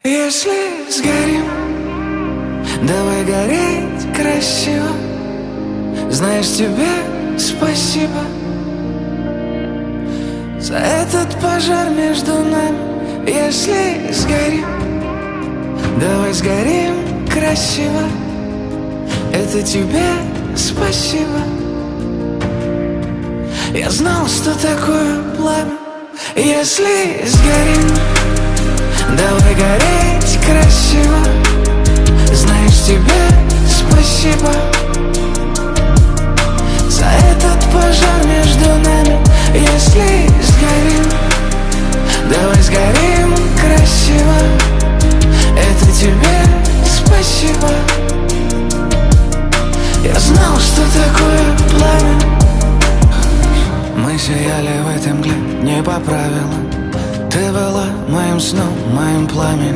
Если сгорим, давай гореть красиво. Знаешь, тебе спасибо за этот пожар между нами. Если сгорим, давай сгорим красиво. Это тебе спасибо. Я знал, что такое пламя. Если сгорим, давай гореть красиво. Знаешь, тебе спасибо за этот пожар между нами. Если сгорим, давай сгорим